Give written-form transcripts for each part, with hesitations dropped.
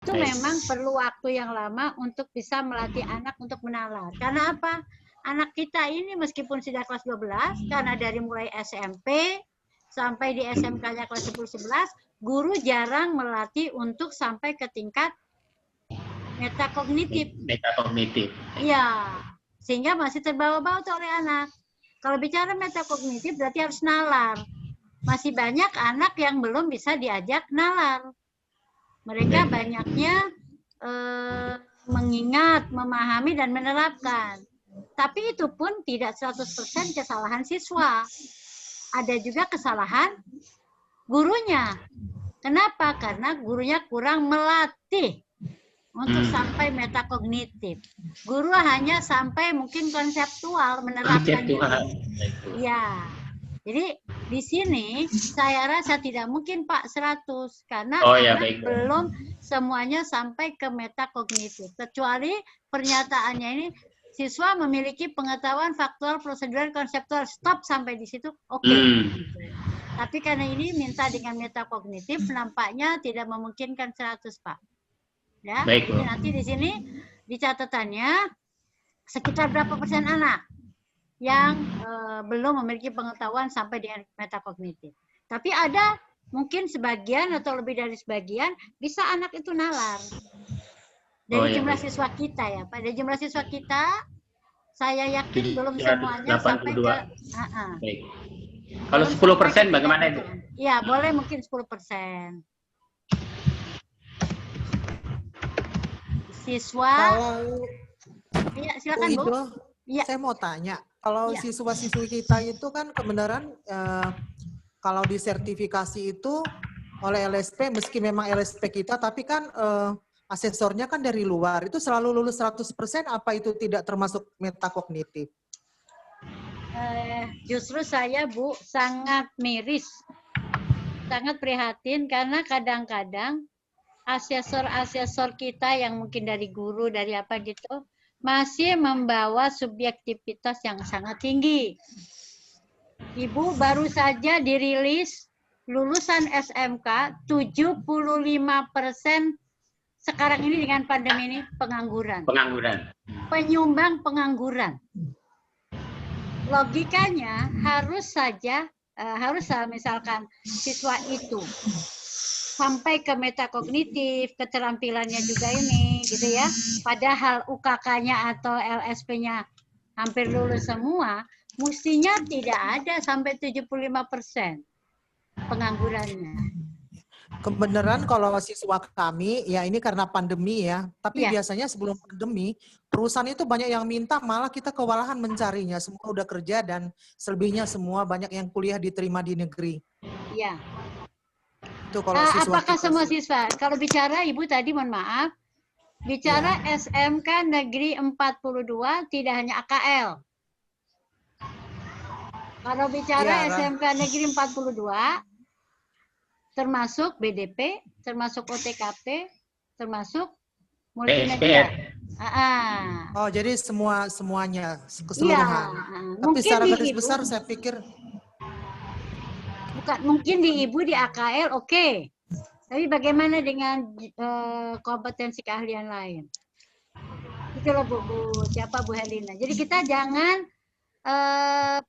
Itu memang perlu waktu yang lama untuk bisa melatih anak untuk menalar. Karena apa? Anak kita ini meskipun sudah kelas 12, karena dari mulai SMP sampai di SMK-nya kelas 10-11, guru jarang melatih untuk sampai ke tingkat metakognitif. Metakognitif. Iya, sehingga masih terbawa-bawa tuh oleh anak. Kalau bicara metakognitif berarti harus nalar. Masih banyak anak yang belum bisa diajak nalar. Mereka banyaknya mengingat, memahami, dan menerapkan. Tapi itu pun tidak 100% kesalahan siswa. Ada juga kesalahan gurunya. Kenapa? Karena gurunya kurang melatih untuk sampai metakognitif. Guru hanya sampai mungkin konseptual menerapkan itu. Ya. Jadi di sini saya rasa tidak mungkin Pak 100 karena anak belum semuanya sampai ke metakognitif. Kecuali pernyataannya ini siswa memiliki pengetahuan faktual, prosedural, konseptual, stop sampai di situ, oke. Tapi karena ini minta dengan metakognitif nampaknya tidak memungkinkan 100 Pak. Ya, jadi nanti di sini di catatannya sekitar berapa persen anak yang belum memiliki pengetahuan sampai dengan metakognitif. Tapi ada mungkin sebagian atau lebih dari sebagian bisa anak itu nalar. Dari jumlah siswa kita ya, pada jumlah siswa kita saya yakin belum semuanya 82. Sampai ke Kalau 10% bagaimana itu? Ya, boleh mungkin 10%. Siswa. Ya, silakan Bu. Ya. Saya mau tanya, kalau siswa-siswi kita itu kan kebenaran kalau disertifikasi itu oleh LSP, meski memang LSP kita, tapi kan asesornya kan dari luar, itu selalu lulus 100%, apa itu tidak termasuk metakognitif? Justru saya Bu sangat miris, sangat prihatin karena kadang-kadang asesor-asesor kita yang mungkin dari guru, dari apa gitu, masih membawa subjektivitas yang sangat tinggi. Ibu baru saja dirilis lulusan SMK 75% sekarang ini dengan pandemi ini pengangguran. Penyumbang pengangguran. Logikanya harus misalkan siswa itu sampai ke metakognitif, keterampilannya juga ini, gitu ya. Padahal UKK-nya atau LSP-nya hampir lulus semua, mestinya tidak ada sampai 75% penganggurannya. Kebenaran kalau siswa kami, ya ini karena pandemi ya, tapi biasanya sebelum pandemi, perusahaan itu banyak yang minta, malah kita kewalahan mencarinya. Semua udah kerja dan selebihnya semua banyak yang kuliah diterima di negeri. Iya. Itu kalau siswa apakah semua siswa? Kalau bicara Ibu tadi mohon maaf, bicara SMK Negeri 42 tidak hanya AKL. Kalau bicara SMK Negeri 42 termasuk BDP, termasuk OTKP, termasuk multimedia. Oh, jadi semuanya keseluruhan. Tapi secara garis besar saya pikir bukan, mungkin di Ibu di AKL oke. Tapi bagaimana dengan kompetensi keahlian lain? Itu loh Bu Helina. Jadi kita jangan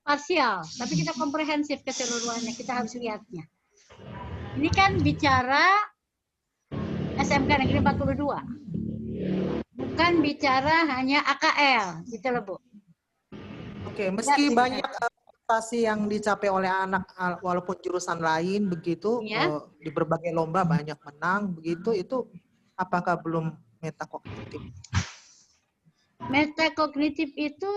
parsial, tapi kita komprehensif keseluruhannya. Kita harus lihatnya. Ini kan bicara SMK Negeri 42. Bukan bicara hanya AKL, gitu loh Bu. Oke, meski banyak prestasi yang dicapai oleh anak walaupun jurusan lain begitu, di berbagai lomba banyak menang begitu, itu apakah belum metakognitif? Metakognitif itu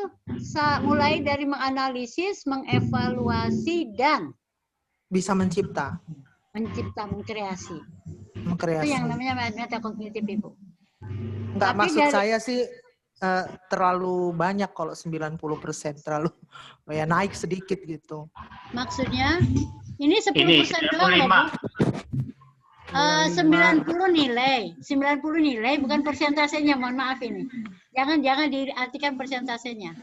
mulai dari menganalisis, mengevaluasi, dan bisa mencipta, mengkreasi. Itu yang namanya metakognitif Ibu. Enggak, maksud saya sih terlalu banyak kalau 90%, terlalu ya naik sedikit gitu. Maksudnya ini 10% doang loh Bu. 90 nilai bukan persentasenya, mohon maaf ini. Jangan diartikan persentasenya.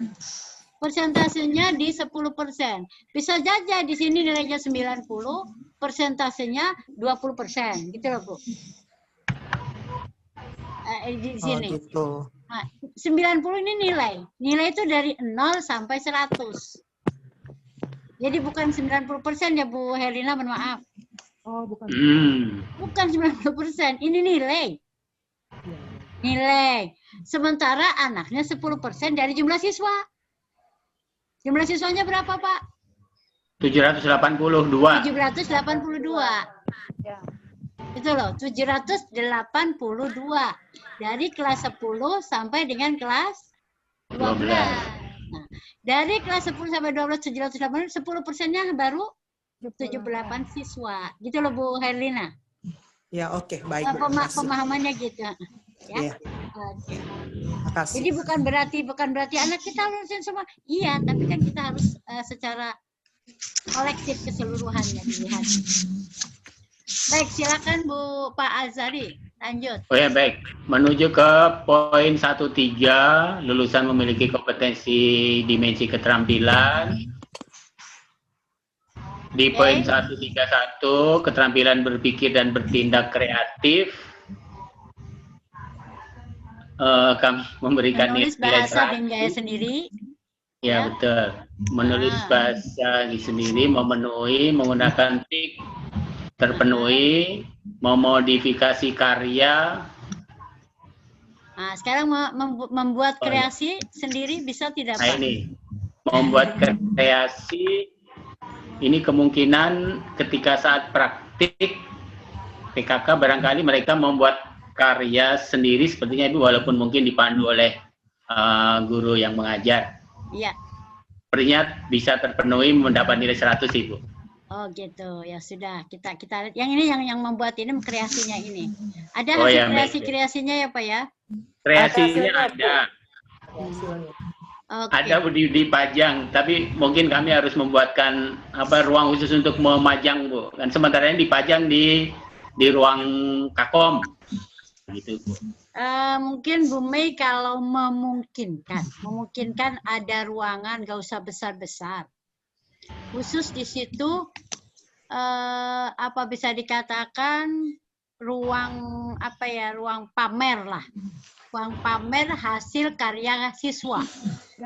Persentasenya di 10%. Bisa saja di sini nilainya 90, persentasenya 20%, gitu loh Bu. di Oh sini. gitu. Nah, 90 ini nilai. Nilai itu dari 0 sampai 100. Jadi bukan 90% ya Bu Herlina, mohon maaf. Oh, bukan. Bukan 90%, ini nilai. Iya. Nilai. Sementara anaknya 10% dari jumlah siswa. Jumlah siswanya berapa, Pak? 782. 782. Ya. Itu loh, 782. Dari kelas 10 sampai dengan kelas 12. Nah, dari kelas 10 sampai 12, 780, 10%-nya baru 78 siswa. Gitu loh Bu Herlina. Ya oke, baik Bu. Makasih. Pemahamannya gitu. Ya. Iya. Oke. Makasih. Jadi bukan berarti anak kita lulusin semua. Iya, tapi kan kita harus secara kolektif keseluruhannya dilihat. Baik, silakan Bu Pak Azhari, lanjut. Oh ya, baik. Menuju ke poin 1.3, lulusan memiliki kompetensi dimensi keterampilan. Di poin 131, keterampilan berpikir dan bertindak kreatif. Kami memberikan Menulis nilai bahasa 100. dan gaya sendiri. Ya, betul. Menulis bahasa sendiri, memenuhi, menggunakan tik, terpenuhi, memodifikasi karya. Nah, sekarang membuat kreasi sendiri bisa tidak, Nah, Pak? ini membuat kreasi ini kemungkinan ketika saat praktik PKK barangkali mereka membuat karya sendiri sepertinya Ibu, walaupun mungkin dipandu oleh guru yang mengajar. Iya. Sepertinya bisa terpenuhi mendapat nilai 100 Ibu. Oh gitu, ya sudah kita lihat. Yang ini yang membuat ini kreasinya ini. Ada Oh, hasil ya, baik. kreasinya ya Pak ya? Kreasinya ada. Oke. Ada dipajang, tapi mungkin kami harus membuatkan ruang khusus untuk memajang Bu. Kan sementara ini dipajang di ruang Kakom. Gitu Bu. Mungkin Bu Mei kalau memungkinkan ada ruangan, nggak usah besar-besar. Khusus di situ bisa dikatakan ruang ruang pamer lah. Ruang pamer hasil karya siswa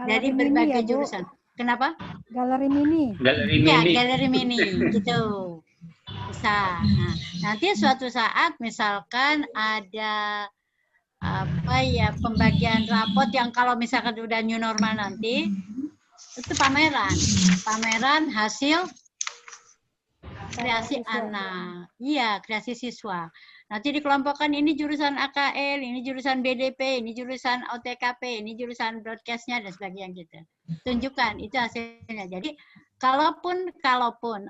dari berbagai jurusan. Kenapa? Galeri mini. Galeri Ya, mini. galeri mini gitu. Bisa. Nah, nanti suatu saat misalkan ada pembagian rapot yang kalau misalkan udah new normal nanti itu pameran hasil kreasi anak. Iya, kreasi siswa. Nanti dikelompokkan ini jurusan AKL, ini jurusan BDP, ini jurusan OTKP, ini jurusan broadcast-nya dan sebagainya gitu. Tunjukkan itu hasilnya. Jadi kalaupun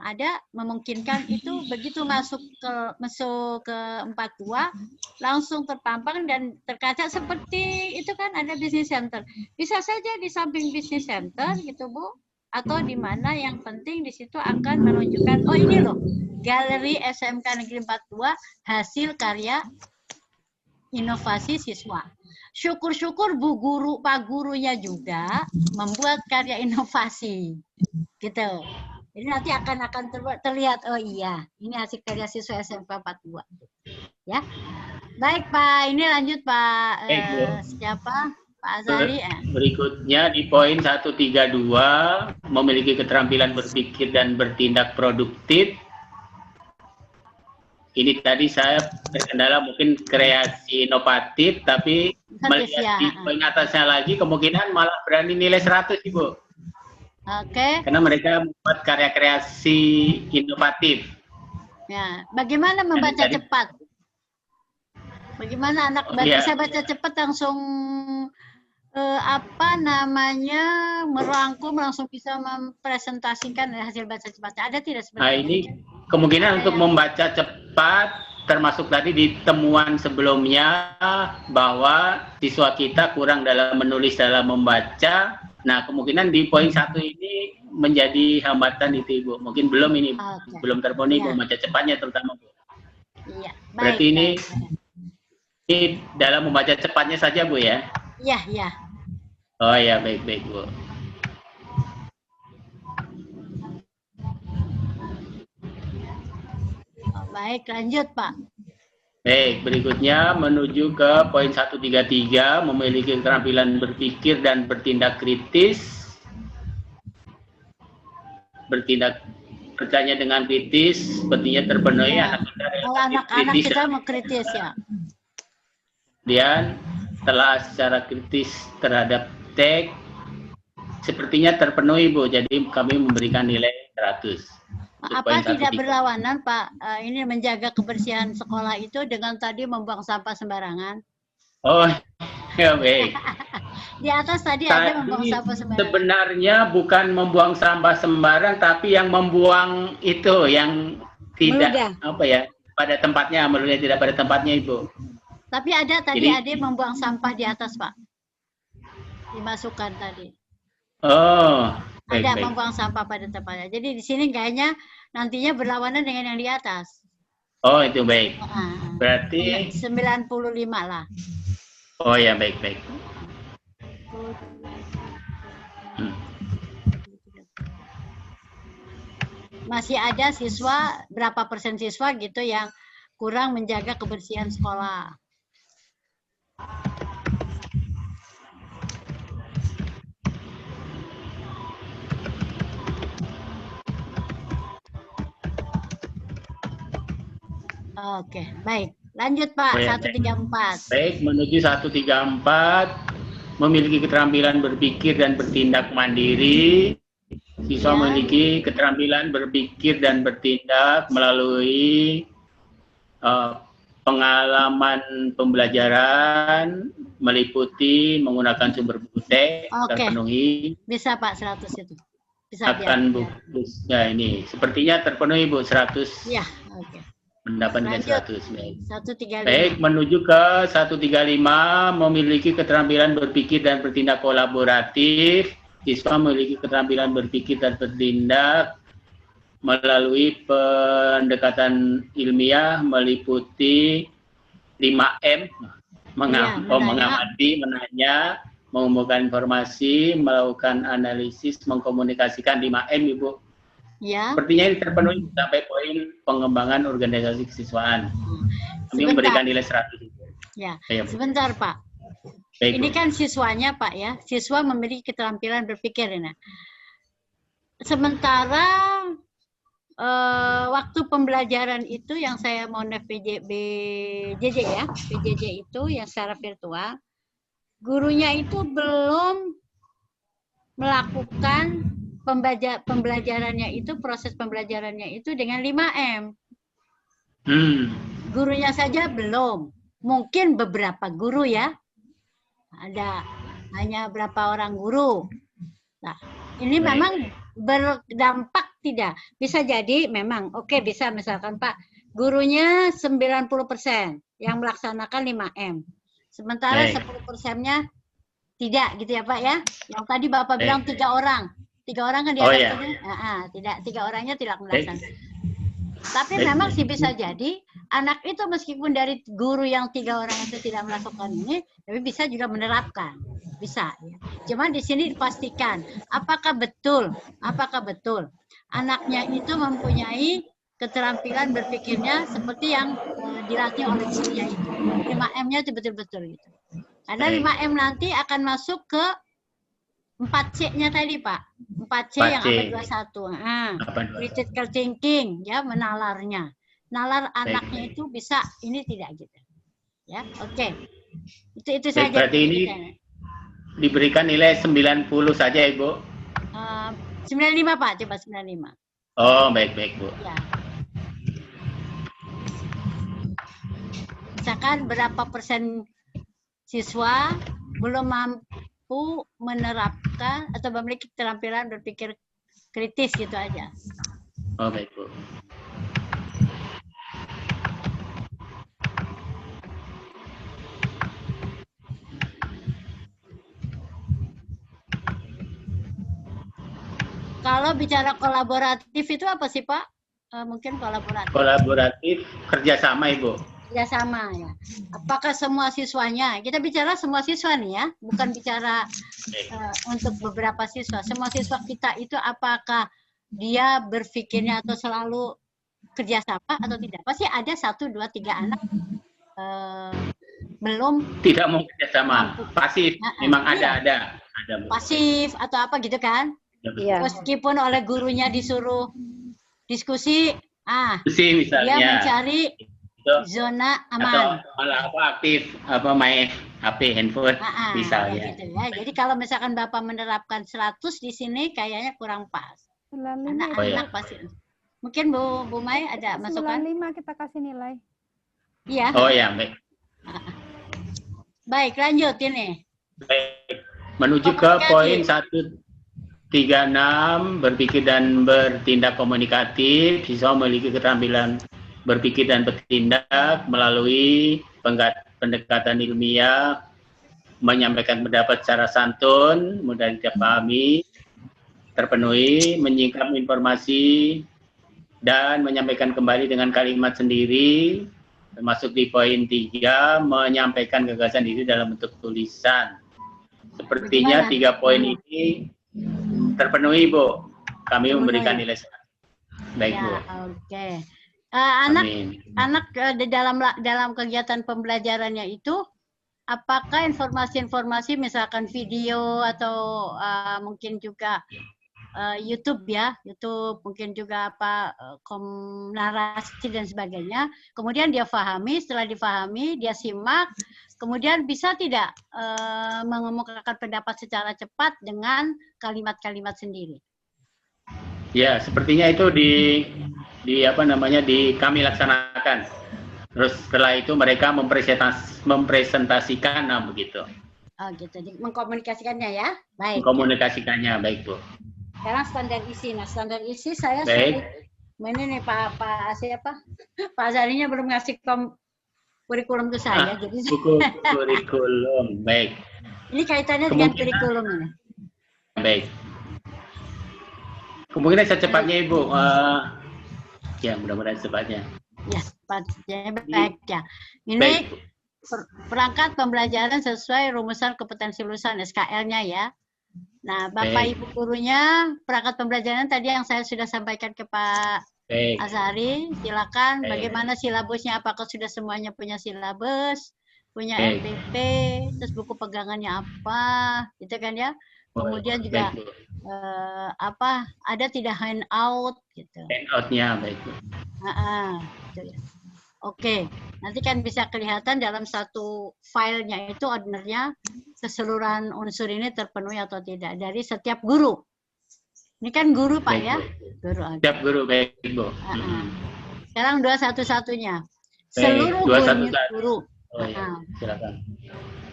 ada memungkinkan itu begitu masuk ke 42 langsung terpampang dan terkaca seperti itu kan ada business center. Bisa saja di samping business center gitu Bu, atau di mana yang penting di situ akan menunjukkan oh ini loh galeri SMK Negeri 42 hasil karya inovasi siswa. Syukur-syukur Bu Guru, Pak Gurunya juga membuat karya inovasi. Gitu. Jadi nanti akan terlihat oh iya, ini hasil karya siswa SMK 42. Ya. Baik Pak, ini lanjut Pak siapa? Pak Azhari. Berikutnya di poin 132 memiliki keterampilan berpikir dan bertindak produktif. Ini tadi saya terkendala mungkin kreasi inovatif, tapi melihat di poin atasnya lagi kemungkinan malah berani nilai 100 Ibu. Oke. Karena mereka membuat karya kreasi inovatif. Ya, bagaimana membaca cepat? Bagaimana anak bisa baca cepat langsung merangkum langsung bisa mempresentasikan hasil baca cepatnya. Ada tidak seperti itu? Nah, ini kemungkinan untuk membaca cepat termasuk tadi di temuan sebelumnya bahwa siswa kita kurang dalam menulis, dalam membaca. Nah, kemungkinan di poin 1 ini menjadi hambatan itu Ibu. Mungkin belum ini, belum terpenuhi membaca cepatnya terutama Bu. Iya. Berarti ini dalam membaca cepatnya saja Bu ya? Iya, iya. Oh ya, baik-baik Bu. Baik, lanjut Pak. Baik, berikutnya menuju ke poin 133, memiliki keterampilan berpikir dan bertindak kritis. Bertindak kerjanya dengan kritis, sepertinya terpenuhi. Ya. Anak kita Kalau anak-anak kritis. kita mau kritis ya. Kemudian setelah secara kritis terhadap teks, sepertinya terpenuhi Bu, jadi kami memberikan nilai 100. Apa tidak berlawanan Pak, ini menjaga kebersihan sekolah itu dengan tadi membuang sampah sembarangan? Oh, ya baik. Di atas tadi ada membuang sampah sembarangan. Sebenarnya bukan membuang sampah sembarang, tapi yang membuang itu yang tidak Meludah. apa ya, pada tempatnya, meludah tidak pada tempatnya Ibu. Tapi ada tadi Jadi- membuang sampah di atas Pak, dimasukkan tadi. Oh, baik, Ada baik. membuang sampah pada tempatnya. Jadi di sini kayaknya nantinya berlawanan dengan yang di atas. Oh, itu baik. Nah, Berarti 95 lah. oh ya, baik, baik. Masih ada siswa, berapa persen siswa gitu yang kurang menjaga kebersihan sekolah. Oke, baik. Lanjut Pak, Oh ya, 134. Baik, menuju 134, memiliki keterampilan berpikir dan bertindak mandiri. Siswa Ya. memiliki keterampilan berpikir dan bertindak melalui pengalaman pembelajaran, meliputi menggunakan sumber buku teks, Oke. terpenuhi. Bisa Pak 100 itu. Bisa Akan Bu. Ya, ini sepertinya terpenuhi Bu, 100. Ya, oke. Mendapat nilai Lanjut. 100. Baik. 135. Baik, menuju ke 135, memiliki keterampilan berpikir dan bertindak kolaboratif. Siswa memiliki keterampilan berpikir dan bertindak melalui pendekatan ilmiah meliputi 5M, mengamati, menanya, mengumpulkan informasi, melakukan analisis, mengkomunikasikan 5M, Ibu. Ya. Sepertinya ini terpenuhi sampai poin pengembangan organisasi kesiswaan. Kami Sebentar. memberikan nilai 100. Ya. Ayo, Bu. Sebentar Pak. Baik, Ini Bu. kan siswanya Pak ya. Siswa memiliki keterampilan berpikir. Nah. Sementara waktu pembelajaran itu yang saya mau BJJ ya. BJJ itu yang secara virtual. Gurunya itu belum melakukan pembelajarannya itu, proses pembelajarannya itu dengan 5M. Gurunya saja belum. Mungkin beberapa guru ya. Ada hanya berapa orang guru. Nah, ini Baik. memang berdampak tidak. Bisa jadi memang, oke, bisa misalkan Pak, gurunya 90% yang melaksanakan 5M. Sementara Baik. 10%-nya tidak gitu ya Pak ya. Yang tadi Bapak bilang Baik. 3 orang. 3 orang kan Oh, dianggap iya. tidak, 3 orangnya tidak Baik. melaksanakan. Tapi Baik. memang sih bisa jadi anak itu meskipun dari guru yang 3 orang itu tidak melakukan ini, tapi bisa juga menerapkan. Bisa ya. Cuma di sini dipastikan apakah betul anaknya itu mempunyai keterampilan berpikirnya seperti yang dilatih oleh gurunya itu. 5M-nya itu betul-betul gitu. Karena 5M nanti akan masuk ke 4C-nya tadi Pak. 4C yang 4C. abad 21. Critical thinking ya, menalarnya. Nalar anaknya itu bisa ini tidak gitu. Ya, oke. Itu Baik, saja. berarti ini diberikan nilai 90 saja, Ibu. 95 Pak, coba 95. Oh, baik-baik, Bu. Ya. Misalkan berapa persen siswa belum mampu menerapkan atau memiliki keterampilan berpikir kritis gitu aja. Oh, baik, Bu. Kalau bicara kolaboratif itu apa sih Pak? Mungkin kolaboratif. Kolaboratif kerjasama, Ibu. Kerjasama ya. Apakah semua siswanya? Kita bicara semua siswa nih ya, bukan bicara untuk beberapa siswa. Semua siswa kita itu apakah dia berpikirnya atau selalu kerjasama atau tidak? Pasti ada 1, 2, 3 anak belum Tidak mau kerjasama, pasif, memang iya. ada. Pasif atau apa gitu kan? Iya. Meskipun oleh gurunya disuruh diskusi, Diskusi dia misalnya, mencari itu, zona atau aman. malah aktif main HP handphone misalnya. Gitu ya. Jadi kalau misalkan Bapak menerapkan 100 di sini kayaknya kurang pas. Karena anak pasti. Mungkin Bu Mai ada masukan? 95 kita kasih nilai. Iya. Oh ya, baik. Baik, lanjut ini. Baik. Menuju ke poin 136, berpikir dan bertindak komunikatif. Siswa memiliki keterampilan berpikir dan bertindak melalui pendekatan ilmiah, menyampaikan pendapat secara santun, mudah dipahami, terpenuhi, menyingkap informasi, dan menyampaikan kembali dengan kalimat sendiri, termasuk di poin 3, menyampaikan gagasan diri dalam bentuk tulisan. Sepertinya 3 poin ini terpenuhi, Bu. Kami memberikan nilai 100. Baik, Bu. Oke. Anak dalam kegiatan pembelajarannya itu, apakah informasi-informasi misalkan video atau mungkin juga YouTube ya, YouTube mungkin juga narasi dan sebagainya. Kemudian dia pahami, setelah difahami dia simak, kemudian bisa tidak mengemukakan pendapat secara cepat dengan kalimat-kalimat sendiri. Ya, sepertinya itu kami laksanakan. Terus setelah itu mereka mempresentasikan, begitu. Oh gitu, mengkomunikasikannya ya, baik. Mengkomunikasikannya, baik, Bu. Sekarang standar isi. Nah, standar isi saya baik. Ini nih Pak siapa? Pak Azharinya belum ngasih kurikulum ke saya, jadi kurikulum, baik. Ini kaitannya dengan kurikulum ini. Baik. Kemungkinan secepatnya, Ibu. Ya, mudah-mudahan secepatnya. Ya, secepatnya baik ya. Ini perangkat pembelajaran sesuai rumusan kompetensi lulusan SKL-nya ya. Nah, Bapak Ibu gurunya, perangkat pembelajaran tadi yang saya sudah sampaikan ke Pak Azhari, silakan bagaimana silabusnya, apakah sudah semuanya punya silabus, punya RPP, terus buku pegangannya apa, gitu kan ya. Kemudian juga ada tidak handout gitu. Handout-nya baik. Gitu ya. Oke, nanti kan bisa kelihatan dalam satu filenya itu ordernya keseluruhan unsur ini terpenuhi atau tidak dari setiap guru. Ini kan guru Pak ya? Guru. Setiap guru, baik Bu. Sekarang 211-nya. Seluruh guru. Silakan.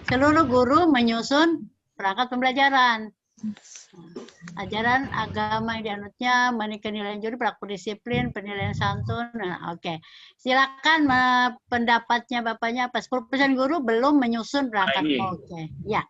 Seluruh guru menyusun perangkat pembelajaran. Ajaran agama yang dianutnya, penilaian juri, perilaku disiplin, penilaian santun. Oke. Silakan pendapatnya Bapaknya apa? 10% guru belum menyusun perangkat. Oke. Ya.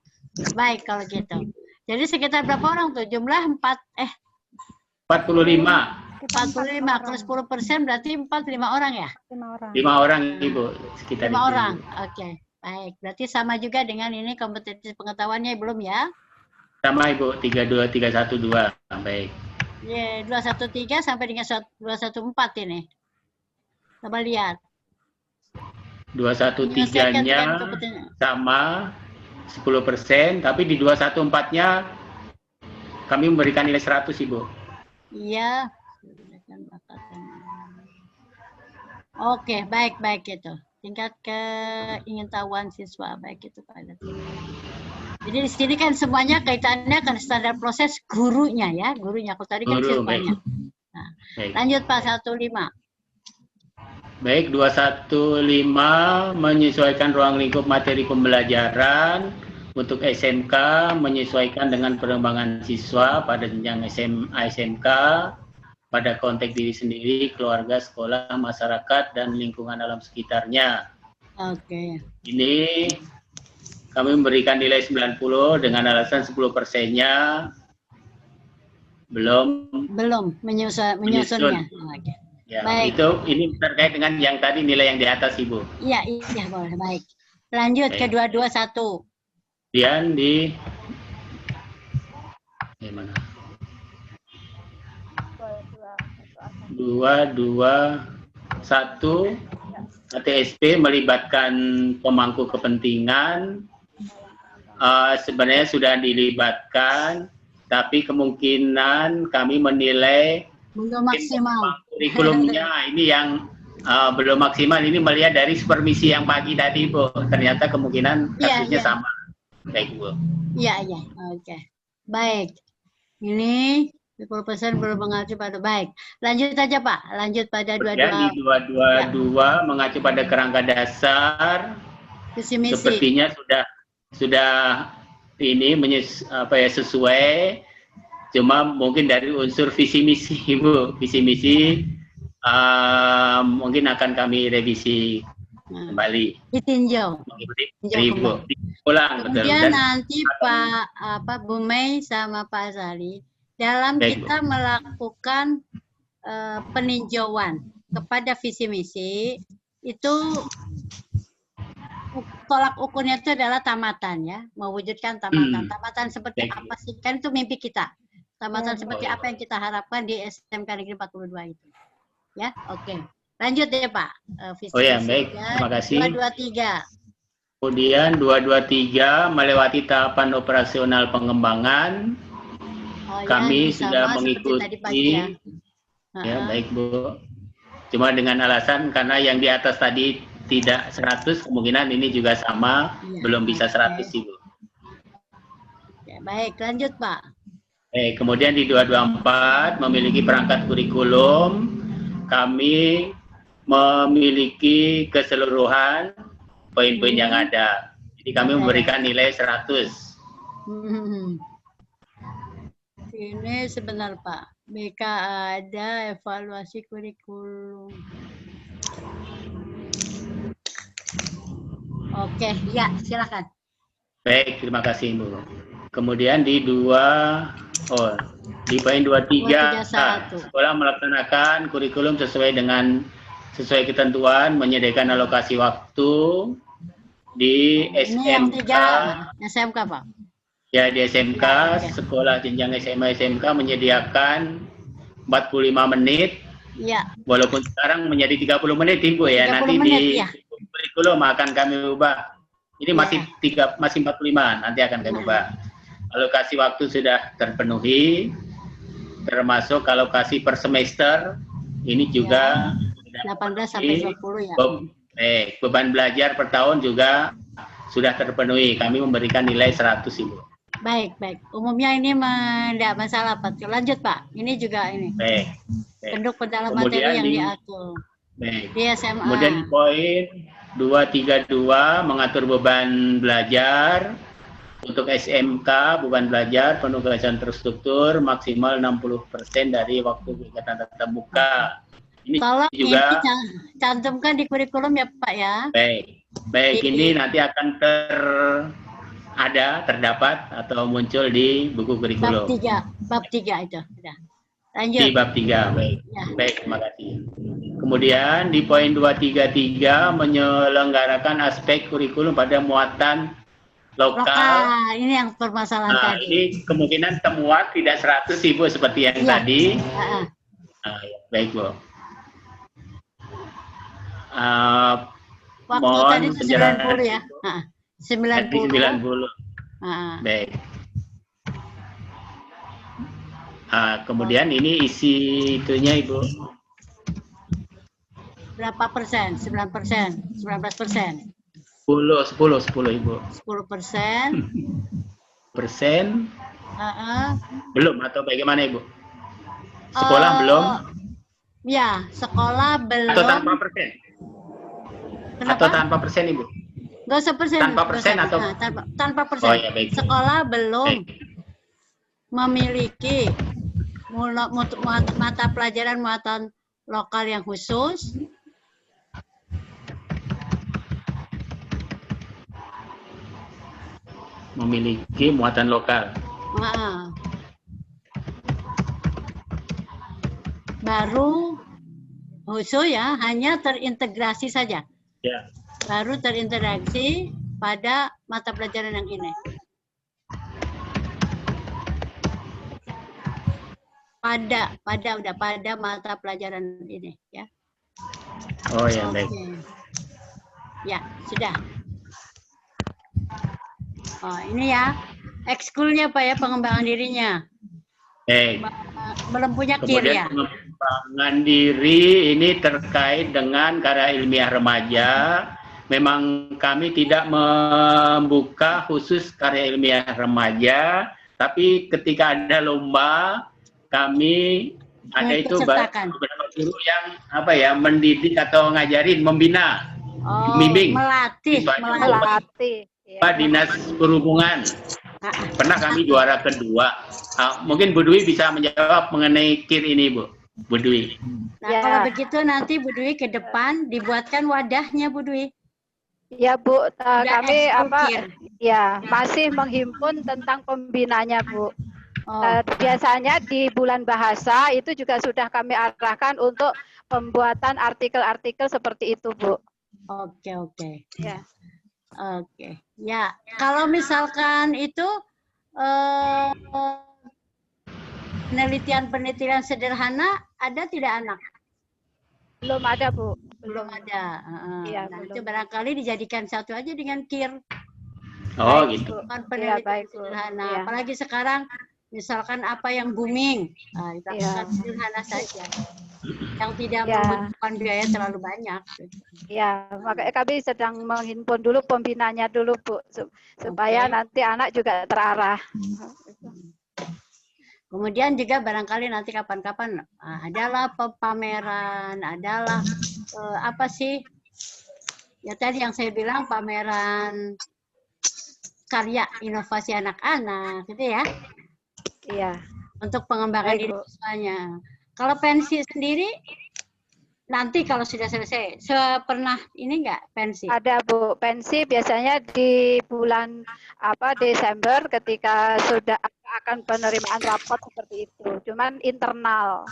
Baik kalau gitu. Jadi sekitar berapa orang tuh? Jumlah 45. 45. Kalau 10% berarti 5 orang ya? 5 orang. 5 orang, Ibu. Sekitar 5 orang. Oke. Baik. Berarti sama juga dengan ini kompetensi pengetahuannya belum ya? Sama Ibu, 32312. Baik. Ya, 213 sampai dengan 214 ini. Coba lihat. 213-nya sama 10%, tapi di 214-nya kami memberikan nilai 100, Ibu. Iya. Oke, baik itu. Tingkat keingintahuan siswa, baik itu Pak. Jadi di sini kan semuanya kaitannya kan standar proses gurunya ya, gurunya. Kalau tadi kan siswanya. Nah, lanjut Pak 15. Baik, 215 menyesuaikan ruang lingkup materi pembelajaran untuk SMK, menyesuaikan dengan perkembangan siswa pada jenjang SMA SMK, pada konteks diri sendiri, keluarga, sekolah, masyarakat, dan lingkungan alam sekitarnya. Oke. Ini kami memberikan nilai 90 dengan alasan 10%-nya belum menyusunnya. Okay. Ya, baik. Ini terkait dengan yang tadi nilai yang di atas, Ibu. Iya, boleh. Baik. Lanjut ke 221. Kemudian di mana? 221 TSP melibatkan pemangku kepentingan, sebenarnya sudah dilibatkan, tapi kemungkinan kami menilai belum maksimal. kurikulumnya ini yang belum maksimal. Ini melihat dari supervisi yang pagi tadi, Bu. Ternyata kemungkinan kasusnya sama. Baik, Bu. Iya. Oke. Baik. Ini 50% belum mengacu pada baik. Lanjut aja, Pak. Lanjut pada 22. Di 222 mengacu pada kerangka dasar. Visi misi. Sepertinya sudah ini sesuai. Cuma mungkin dari unsur visi misi, Ibu. Visi misi mungkin akan kami revisi kembali. Ditinjau. Ibu. Ulang, kemudian nanti Pak Bu Mei sama Pak Azali dalam kita melakukan peninjauan kepada visi misi itu tolak ukurnya itu adalah tamatan ya, mewujudkan tamatan. Tamatan seperti apa sih? Kan itu mimpi kita. Tamatan seperti apa yang kita harapkan di SMK Negeri 42 itu. Ya, oke. Lanjut ya Pak. Visi baik. Terima kasih. 223. Kemudian 223 melewati tahapan operasional pengembangan. Kami sudah mengikuti. Ya, baik Bu. Cuma dengan alasan karena yang di atas tadi tidak 100, kemungkinan ini juga sama, belum bisa 100 Ibu. Ya, baik, lanjut Pak. Kemudian di 224 memiliki perangkat kurikulum. Kami memiliki keseluruhan poin-poin yang ada. Jadi kami memberikan nilai 100. Ini sebentar Pak. BK ada evaluasi kurikulum. Oke, ya silakan. Baik, terima kasih Ibu. Kemudian di poin 23, sekolah melaksanakan kurikulum sesuai ketentuan, menyediakan alokasi waktu di SMK. SMK Pak. Ya, di SMK, sekolah jenjang SMA SMK menyediakan 45 menit. Ya. Walaupun sekarang menjadi 30 menit Ibu ya. Nanti di kurikulum akan kami ubah. Ini masih 45, nanti akan kami ubah. Alokasi waktu sudah terpenuhi, termasuk alokasi per semester, ini juga 18 sampai 20 ya. Beban belajar per tahun juga sudah terpenuhi. Kami memberikan nilai 100 Ibu. Baik. Umumnya ini tidak masalah Pak. Lanjut Pak. Ini juga ini. Penduk pendalaman materi yang diatur. Di SMA. Kemudian poin 232 mengatur beban belajar. Untuk SMK, beban belajar penugasan terstruktur maksimal 60% dari waktu kegiatan tatap muka. Ini tolong juga cantumkan di kurikulum ya Pak ya. Baik. Ini nanti akan terdapat atau muncul di buku kurikulum. Bab 3 itu. Lanjut. Di bab 3, baik. Ya. Baik, terima kasih. Kemudian di poin 233 menyelenggarakan aspek kurikulum pada muatan lokal. Ini yang permasalahan tadi. Ini kemungkinan temuan tidak 100 Ibu seperti yang tadi. Baik Bu. Waktu tadi 90 ya. 90. Baik. Kemudian ini isi itunya Ibu. Berapa persen? 9%, 19%. 10 Ibu. 10%. Belum atau bagaimana Ibu? Sekolah belum? Ya, sekolah belum. Atau tanpa persen? Kenapa? Atau tanpa persen Ibu? Nggak usah persen. Tanpa persen atau? Tanpa persen. Oh, ya, baik. Sekolah belum memiliki mata pelajaran muatan lokal yang khusus. Memiliki muatan lokal. Baru khusus ya, hanya terintegrasi saja. Ya. Baru terintegrasi pada mata pelajaran yang ini. Pada mata pelajaran ini ya. Oh ya, baik. Ya, sudah. Oh, ini ya, ekskulnya Pak ya, pengembangan dirinya. Belum punya KIR Kemudian ya? pengembangan diri ini terkait dengan karya ilmiah remaja. Memang kami tidak membuka khusus karya ilmiah remaja, tapi ketika ada lomba, kami ada itu beberapa guru yang mendidik atau ngajarin, membina, membimbing, melatih. Pak Dinas Perhubungan. Pernah kami juara kedua. Mungkin Bu Dwi bisa menjawab mengenai KIR ini, Bu Dwi. Nah, kalau begitu nanti Bu Dwi ke depan dibuatkan wadahnya, Bu Dwi. Ya Bu, kami masih menghimpun tentang pembinanya Bu. Biasanya di bulan bahasa itu juga sudah kami arahkan untuk pembuatan artikel-artikel seperti itu Bu. Oke. Ya. Oke. Ya, kalau misalkan itu penelitian sederhana ada tidak anak? Belum ada Bu. Belum ada. Iya, Nah, belum. itu barangkali dijadikan satu aja dengan KIR. Oh gitu. Penelitian sederhana. Ya. Apalagi sekarang misalkan apa yang booming, itu sederhana saja. Yang tidak membutuhkan biaya terlalu banyak. Ya, makanya kami sedang menghimpun dulu pembinanya dulu Bu, supaya nanti anak juga terarah. Kemudian juga barangkali nanti kapan-kapan adalah pameran, adalah apa sih? Ya tadi yang saya bilang pameran karya inovasi anak-anak, gitu ya? Iya. Untuk pengembangan diri siswanya. Kalau pensi sendiri, nanti kalau sudah selesai, pernah ini enggak pensi? Ada Bu, pensi biasanya di bulan Desember ketika sudah akan penerimaan rapot seperti itu. Cuman internal.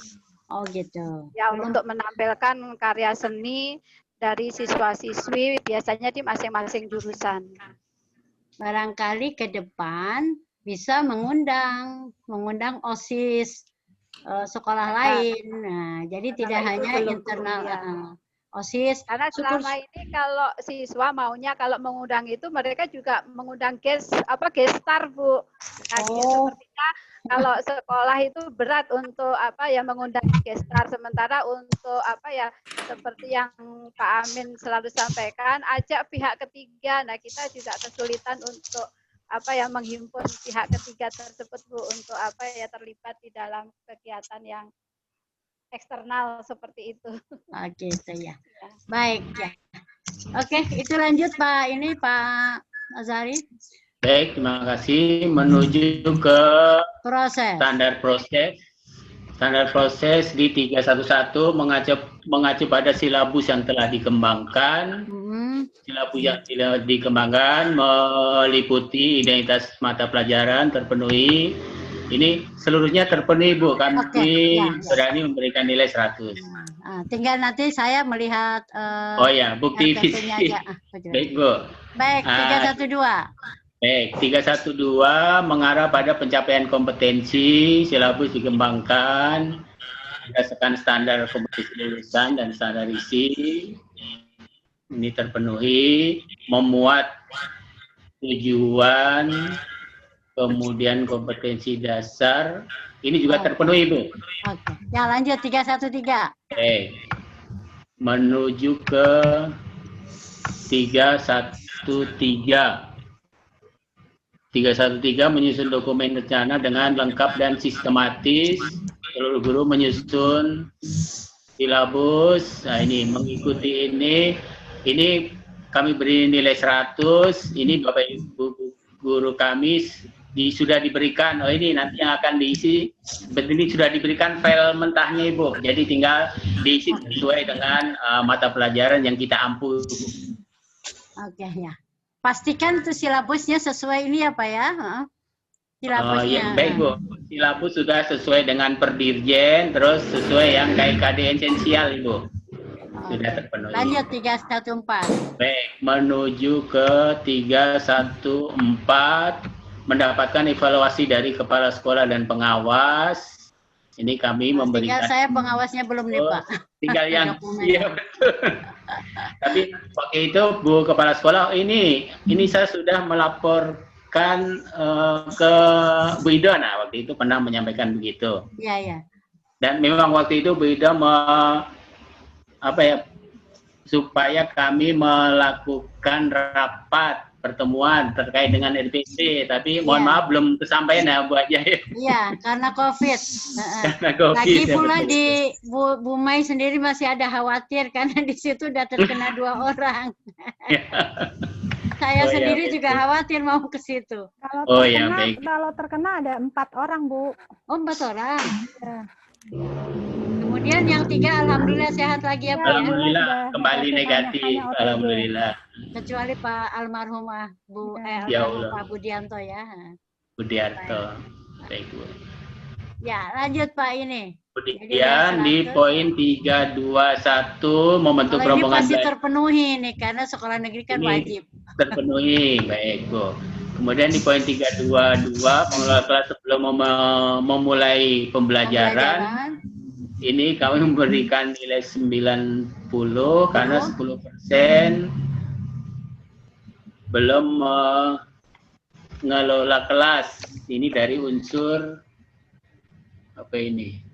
Oh gitu. Ya untuk menampilkan karya seni dari siswa-siswi biasanya di masing-masing jurusan. Barangkali ke depan bisa mengundang OSIS sekolah lain. Nah, jadi tidak hanya internal OSIS. Karena selama ini kalau siswa maunya kalau mengundang itu mereka juga mengundang gestar Bu. Nah, sepertinya kalau sekolah itu berat untuk mengundang gestar, sementara untuk seperti yang Pak Amin selalu sampaikan, ajak pihak ketiga. Nah, kita juga kesulitan untuk menghimpun pihak ketiga tersebut Bu untuk terlibat di dalam kegiatan yang eksternal seperti itu. Gitu ya. Baik ya. Oke, itu lanjut Pak Azhari. Baik, terima kasih. Menuju ke standar proses. Standar proses di 311 mengacu pada silabus yang telah dikembangkan. Silabus yang telah dikembangkan meliputi identitas mata pelajaran terpenuhi. Ini seluruhnya terpenuhi Bu, kami berani memberikan nilai 100. Tinggal nanti saya melihat bukti visi. Baik Bu. Baik, 312. Baik, 312 mengarah pada pencapaian kompetensi, silabus dikembangkan berdasarkan standar kompetensi lulusan dan standar isi. Ini terpenuhi, memuat tujuan, kemudian kompetensi dasar, ini juga terpenuhi Bu. Oke, ya lanjut 313. Menuju ke 313. 313 menyusun dokumen rencana dengan lengkap dan sistematis. Seluruh guru menyusun silabus. Nah, ini mengikuti ini kami beri nilai 100. Ini Bapak Ibu guru kami sudah diberikan. Oh ini nanti yang akan diisi. Ini sudah diberikan file mentahnya Ibu. Jadi tinggal diisi sesuai dengan mata pelajaran yang kita ampu. Oke ya. Pastikan itu silabusnya sesuai ini ya Pak ya. Silabusnya. Baik Bu. Silabus sudah sesuai dengan perdirjen, terus sesuai yang KIKD esensial Ibu. Sudah terpenuhi. Lanjut 314. Baik, menuju ke 314 mendapatkan evaluasi dari kepala sekolah dan pengawas. Ini kami memberikan. Tinggal saya pengawasnya belum nih Pak. Tinggal yang iya betul. Tapi waktu itu Bu Kepala Sekolah, ini saya sudah melaporkan ke Bu Ida. Nah, waktu itu pernah menyampaikan begitu. Iya, iya. Dan memang waktu itu Bu Ida supaya kami melakukan rapat pertemuan terkait dengan RPC, tapi mohon maaf belum kesampaian ya Bu Aja. Iya, karena COVID. Karena COVID. Lagi ya, pula betul. di Bu Mai sendiri masih ada khawatir karena di situ udah terkena 2 orang. Saya Oh, iya, sendiri betul. juga khawatir mau ke situ. Kalau Oh, ya, terkena, baik. kalau terkena ada 4 orang, Bu. Oh, 4 orang. Ya. Kemudian yang 3 alhamdulillah sehat lagi ya Pak ya. Alhamdulillah sudah kembali negatif. hanya OTG. Alhamdulillah. Kecuali Pak almarhumah Ya almarhum Allah. Pak Budianto ya. Budiarto. Baik, Bu. Ya, lanjut Pak ini. Kemudian di poin 321 membentuk Kalau ini rombongan pasti belajar terpenuhi nih karena sekolah negeri kan Ini wajib. terpenuhi. Baik, Bu. Kemudian di poin 322 pengelola kelas sebelum memulai pembelajaran, ini kami memberikan nilai 90 karena 10% belum mengelola kelas. Ini dari unsur apa ini?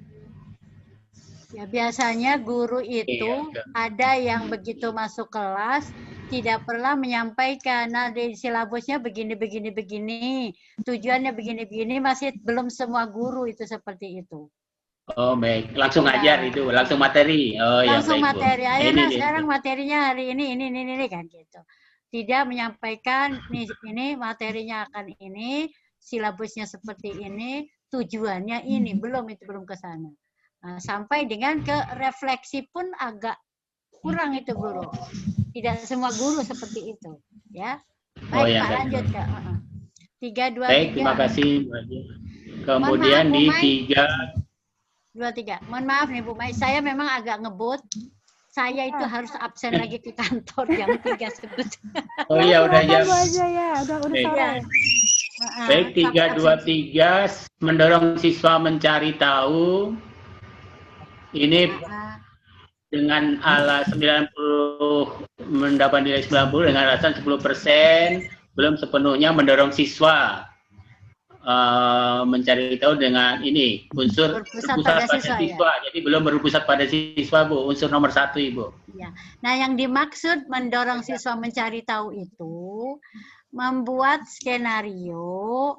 Ya biasanya guru itu Iya. ada yang begitu masuk kelas tidak pernah menyampaikan, nah di silabusnya begini, tujuannya begini, masih belum semua guru itu seperti itu. Oh baik, langsung Ya. ajar itu, langsung materi. Oh ya Langsung baik, Bu. materi, ayo Ini nah dia. sekarang materinya hari ini kan gitu. Tidak menyampaikan, nih ini materinya akan ini, silabusnya seperti ini, tujuannya ini, belum ke sana. Nah, sampai dengan ke refleksi pun agak kurang itu guru. Tidak semua guru seperti itu, ya. Oh, Baik ya, Pak, baik. lanjut ke 323. Baik, terima kasih Bu Haji. Kemudian Mohon maaf, di Bu Mai. 3 23. Mohon maaf nih Bu Mai, saya memang agak ngebut. Saya itu harus absen lagi ke kantor jam 3 sebut. Oh iya udah Silakan, jam. Bu aja ya, udah Baik. sore. Baik, 323 mendorong siswa mencari tahu. Ini dengan alas 90 mendapat nilai 90 dengan alasan 10% belum sepenuhnya mendorong siswa mencari tahu dengan ini unsur Berpusat berpusat pada pada siswa, siswa, jadi belum berpusat pada siswa Bu, unsur nomor 1 Ibu. Ya. Nah, yang dimaksud mendorong siswa mencari tahu itu membuat skenario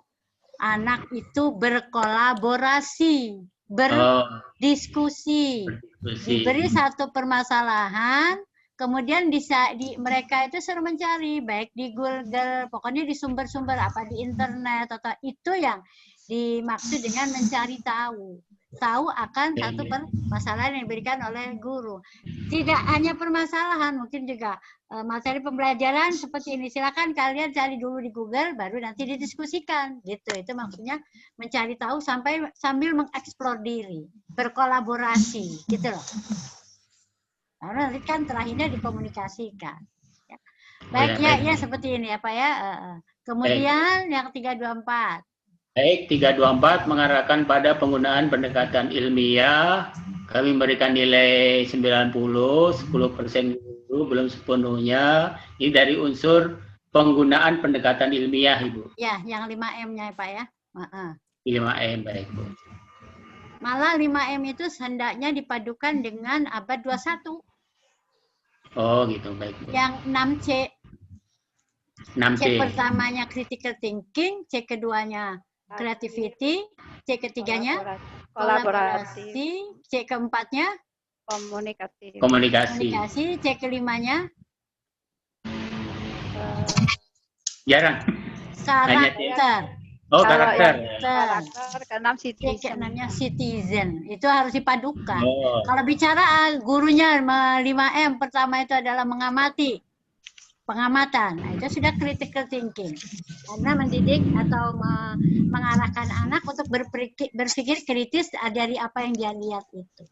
anak itu berkolaborasi, berdiskusi, diberi satu permasalahan, kemudian mereka itu suruh mencari baik di Google, pokoknya di sumber-sumber apa di internet atau itu yang dimaksud dengan mencari tahu akan satu permasalahan yang diberikan oleh guru. Tidak hanya permasalahan, mungkin juga materi pembelajaran seperti ini. Silakan kalian cari dulu di Google, baru nanti didiskusikan. Gitu. Itu maksudnya mencari tahu sambil mengeksplor diri, berkolaborasi, gitu loh. Karena nanti kan terakhirnya dikomunikasikan. Ya. Baik, ya seperti ini ya Pak ya. Kemudian yang 324. Baik, 324 mengarahkan pada penggunaan pendekatan ilmiah. Kami memberikan nilai 90, 10% guru belum sepenuhnya. Ini dari unsur penggunaan pendekatan ilmiah, Ibu. Ya, yang 5M-nya ya Pak ya. 5M, baik Bu. Malah 5M itu hendaknya dipadukan dengan abad 21. Oh gitu, baik Bu. Yang 6C. 6C. C pertamanya critical thinking, C keduanya creativity, C ketiganya kolaborasi, C keempatnya komunikasi, C kelimanya jarang. karakter. Oh, karakter. Keenam C keenamnya citizen. Itu harus dipadukan. Oh. Kalau bicara gurunya 5M pertama itu adalah mengamati. Pengamatan, nah, itu sudah critical thinking. Karena mendidik atau mengarahkan anak untuk berpikir kritis dari apa yang dia lihat itu.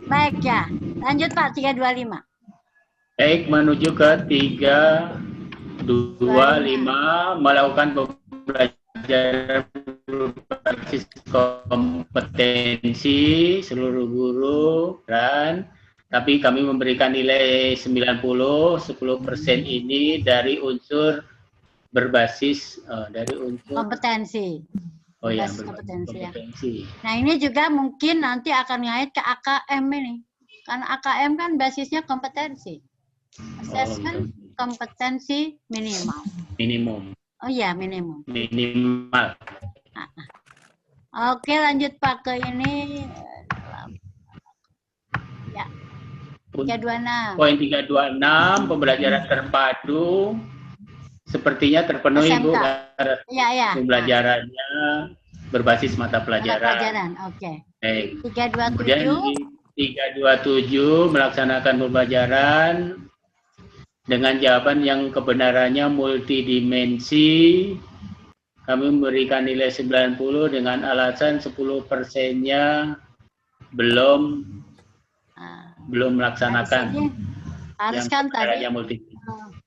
Baik ya, lanjut Pak, 325. Baik, menuju ke 325, melakukan pembelajaran berbasis kompetensi seluruh guru dan Tapi kami memberikan nilai 90, 10% ini dari unsur berbasis dari unsur Kompetensi. oh ya, Berbasis kompetensi, ya. kompetensi. Nah, ini juga mungkin nanti akan ngait ke AKM ini. Karena AKM kan basisnya kompetensi. Assessment kompetensi minimal. Minimum. Oh iya, minimum. Minimal. Oke, lanjut Pak ke ini. Ya. 326. Poin 326, pembelajaran terpadu. Sepertinya terpenuhi SMK. Bu, karena Ya. pembelajarannya berbasis mata pelajaran. Oke. Baik. 327. Kemudian di 327 melaksanakan pembelajaran dengan jawaban yang kebenarannya multidimensi. Kami memberikan nilai 90 dengan alasan 10%-nya belum melaksanakan. Harus yang kan tadi. kebenarannya multidimensi.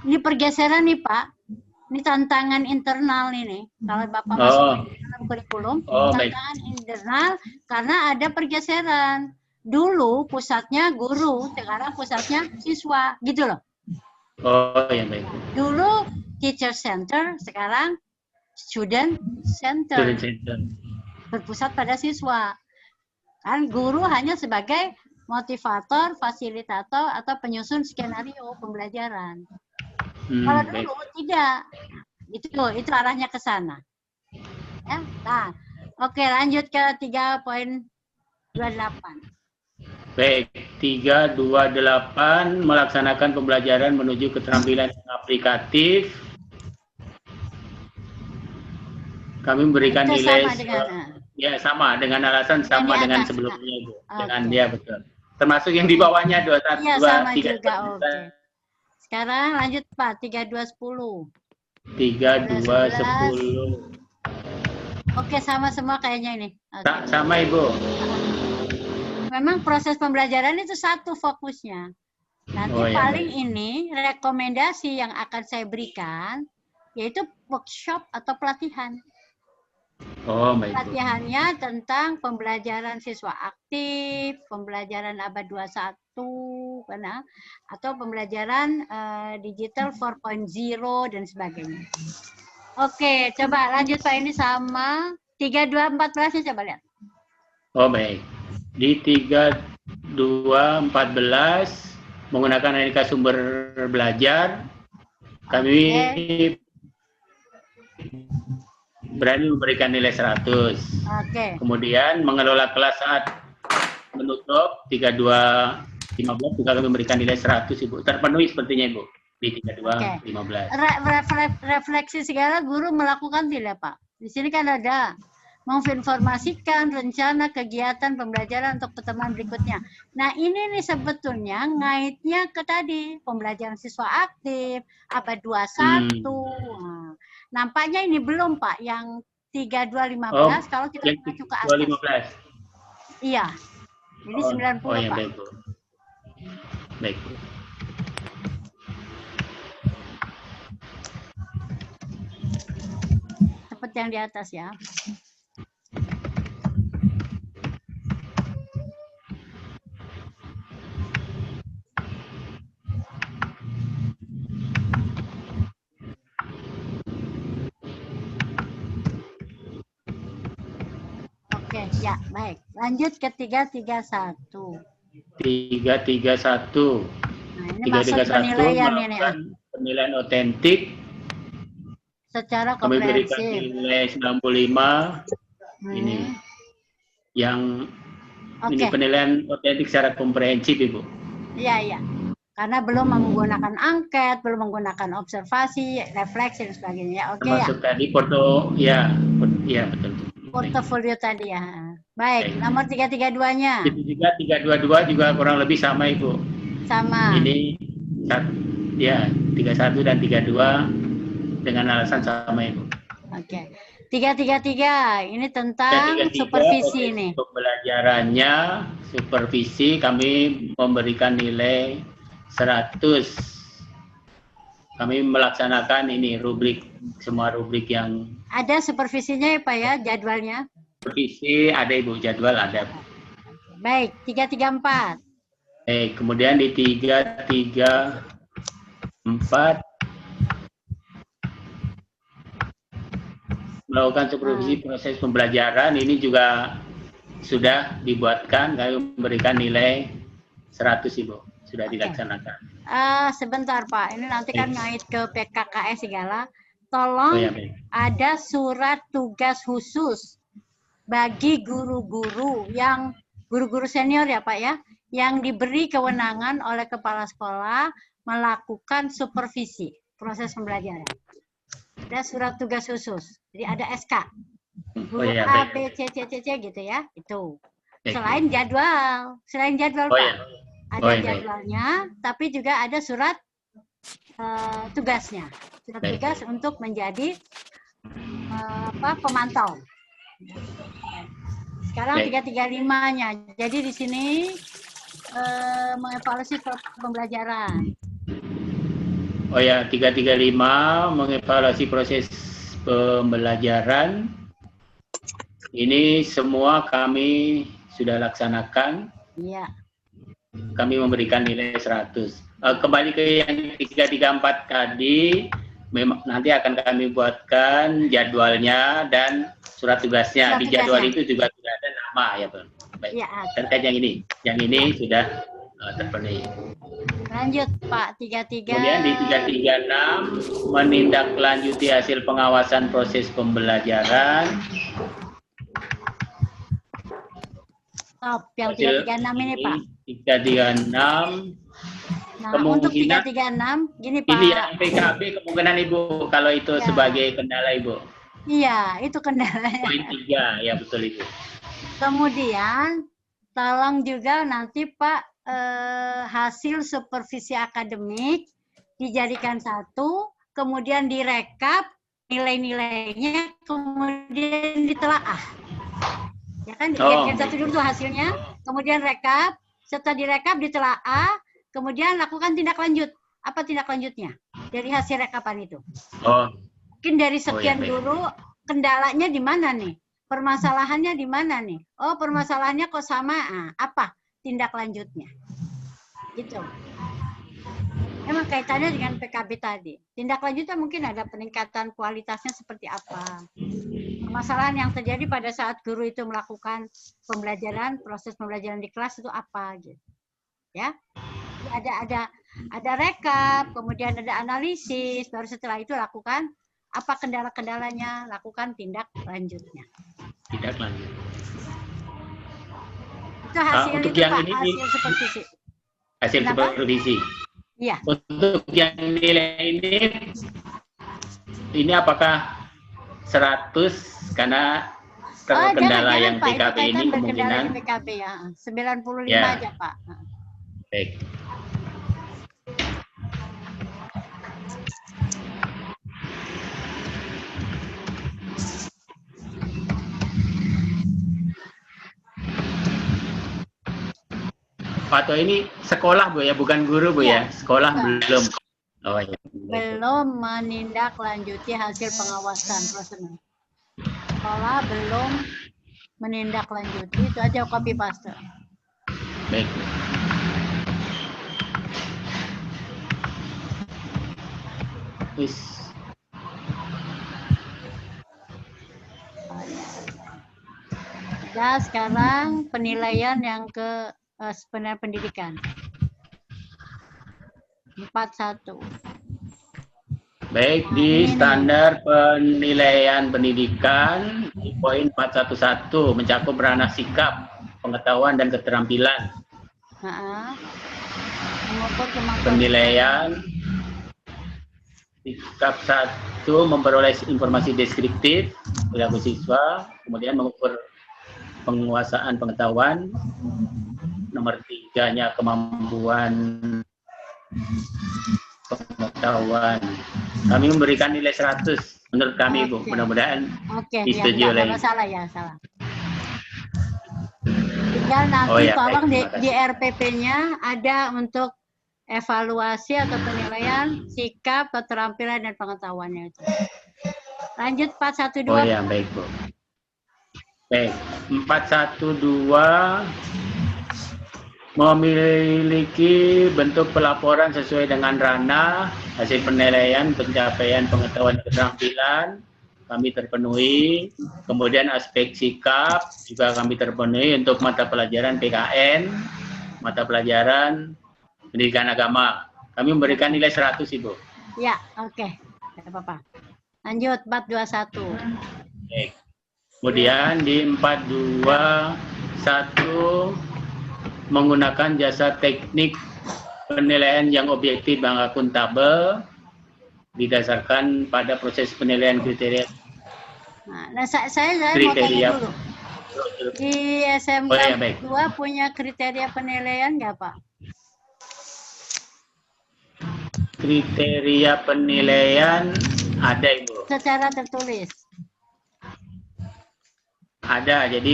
Ini pergeseran nih Pak. Ini tantangan internal ini. Kalau Bapak masuk ke dalam kurikulum, tantangan internal karena ada pergeseran. Dulu pusatnya guru, sekarang pusatnya siswa, gitu loh. Oh, ya baik. Dulu teacher center, sekarang student center. Student center. Berpusat pada siswa. Kan guru hanya sebagai motivator, fasilitator, atau penyusun skenario pembelajaran. Kalau dulu tidak, itu arahnya ke sana. Ya, nah, oke lanjut ke 3.28. Baik, 328 melaksanakan pembelajaran menuju keterampilan yang aplikatif. Kami memberikan nilai sama dengan alasan sama dengan sebelumnya Bu. Dengan dia betul. Termasuk yang di bawahnya 21, iya, 2, sama 3. Juga, oke. Sekarang lanjut Pak, 3210. 3210. Oke, sama semua kayaknya ini. Okay. Sama Ibu. Memang proses pembelajaran itu satu fokusnya. Nanti paling ini rekomendasi yang akan saya berikan yaitu workshop atau pelatihan. Oh, baik. Pelatihannya tentang pembelajaran siswa aktif, pembelajaran abad 21, atau pembelajaran digital 4.0 dan sebagainya. Oke, coba lanjut Pak, ini sama 3214 coba lihat. Oh, baik. Di 3214 menggunakan aneka sumber belajar, kami berani memberikan nilai 100. Kemudian mengelola kelas saat menutup 3215 juga kami memberikan nilai 100 Ibu. Terpenuhi sepertinya Ibu di 3215. Refleksi segala guru melakukan tidak Pak? Di sini kan ada menginformasikan rencana kegiatan pembelajaran untuk pertemuan berikutnya. Nah ini nih sebetulnya ngaitnya ke tadi pembelajaran siswa aktif, abad 21. Nah, nampaknya ini belum Pak, yang 3215 kalau kita mengacu ke atas. 215. Iya, ini 90 oh, ya, Pak. Baik Bu. Baik Bu. Seperti yang di atas ya. Oke, ya, baik. Lanjut ke 331. 331. Nah, ini masuk penilaian ini. Penilaian otentik. Secara kami berikan komprehensif. nilai 95. Ini yang ini penilaian otentik secara komprehensif, Ibu. Iya. Karena belum menggunakan angket, belum menggunakan observasi, refleksi dan sebagainya. Oke ya. Termasuk tadi foto, ya betul. Portofolio tadi ya. Baik, nomor 332-nya. 322 juga kurang lebih sama, Ibu. Sama. Ini 31 dan 32 dengan alasan sama, Ibu. Oke. 333 ini tentang supervisi ini. Pembelajarannya supervisi kami memberikan nilai 100. Kami melaksanakan ini semua rubrik yang ada supervisinya ya Pak ya, jadwalnya. Supervisi ada Ibu, jadwal ada. Baik, 334. Kemudian di 3, 3, 4 melakukan supervisi proses pembelajaran. Ini juga sudah dibuatkan, kami memberikan nilai 100 Ibu, sudah dilaksanakan. Sebentar Pak, ini nanti kan ngait ke PKKS segala. Tolong ada surat tugas khusus bagi guru-guru yang guru-guru senior ya Pak ya, yang diberi kewenangan oleh kepala sekolah melakukan supervisi proses pembelajaran. Ada surat tugas khusus, jadi ada SK. Guru A, B, C, C, C, C gitu ya, itu. Selain jadwal Pak. Ada jadwalnya, tapi juga ada surat tugasnya. Surat tugas untuk menjadi pemantau. Sekarang 335-nya. Jadi di sini mengevaluasi pembelajaran. 335 mengevaluasi proses pembelajaran. Ini semua kami sudah laksanakan. Iya. Kami memberikan nilai 100. Kembali ke yang 334 tadi, memang nanti akan kami buatkan jadwalnya dan surat tugasnya. Di jadwal itu juga sudah ada nama ya, Bang. Baik. Ya, terkait yang ini sudah terpenuhi. Lanjut Pak, 33. Kemudian di 336 menindaklanjuti hasil pengawasan proses pembelajaran. Stop, yang 336 ini Pak. 336. Nah, untuk 336, gini Pak. Ini yang PKB kemungkinan Ibu, kalau itu sebagai kendala Ibu. Iya, itu kendalanya. Poin 3, ya betul Ibu. Kemudian, tolong juga nanti Pak, hasil supervisi akademik dijadikan satu, kemudian direkap nilai-nilainya, kemudian ditelaah. Ya kan, dijadikan satu dulu tuh hasilnya, kemudian rekap, setelah direkap ditelaah, kemudian lakukan tindak lanjut. Apa tindak lanjutnya dari hasil rekapan itu? Mungkin dari sekian guru, kendalanya di mana nih? Permasalahannya di mana nih? Oh, permasalahannya kok sama? Apa tindak lanjutnya? Gitu. Emang kaitannya dengan PKB tadi. Tindak lanjutnya mungkin ada peningkatan kualitasnya seperti apa? Permasalahan yang terjadi pada saat guru itu melakukan pembelajaran, proses pembelajaran di kelas itu apa gitu. Ya. Ada rekap, kemudian ada analisis, baru setelah itu lakukan apa kendala-kendalanya, lakukan tindak lanjutnya. Tindak lanjut. Itu hasil untuk itu yang Pak, ini, hasil supervisi. Hasil supervisi. Iya. Untuk yang nilai ini apakah 100 karena terkendala yang Pak, PKB ini kemungkinan PKB ya. 95 aja Pak. Baik. Atau ini sekolah Bu ya, bukan guru Bu ya? Sekolah belum. Oh ya. Belum menindaklanjuti hasil pengawasan prosedur. Sekolah belum menindaklanjuti, itu aja copy paste. Baik. Ya, sekarang penilaian yang ke penilaian pendidikan. 41. Baik, di standar penilaian pendidikan di poin 411 mencakup ranah sikap, pengetahuan dan keterampilan. Penilaian sikap 1 memperoleh informasi deskriptif perilaku siswa, kemudian mengukur penguasaan pengetahuan. Nomor 3-nya kemampuan pengetahuan. Kami memberikan nilai 100 menurut kami Bu. Mudah-mudahan disetujui oleh. Salah ya, salah. Tinggal nanti tolong di RPP-nya ada untuk evaluasi atau penilaian sikap, keterampilan dan pengetahuannya itu. Lanjut 412. Oh ya, baik Bu. Baik, 412 memiliki bentuk pelaporan sesuai dengan ranah, hasil penilaian, pencapaian pengetahuan keterampilan, kami terpenuhi. Kemudian aspek sikap juga kami terpenuhi untuk mata pelajaran PKN, mata pelajaran pendidikan agama. Kami memberikan nilai 100, Ibu. Ya, oke. Tidak apa-apa. Lanjut, 421. Oke. Kemudian di 421 menggunakan jasa teknik penilaian yang objektif dan akuntabel didasarkan pada proses penilaian kriteria. Nah, saya mau tanya dulu. Di SMK 2 punya kriteria penilaian nggak, Pak? Kriteria penilaian ada, Ibu. Secara tertulis. Ada, jadi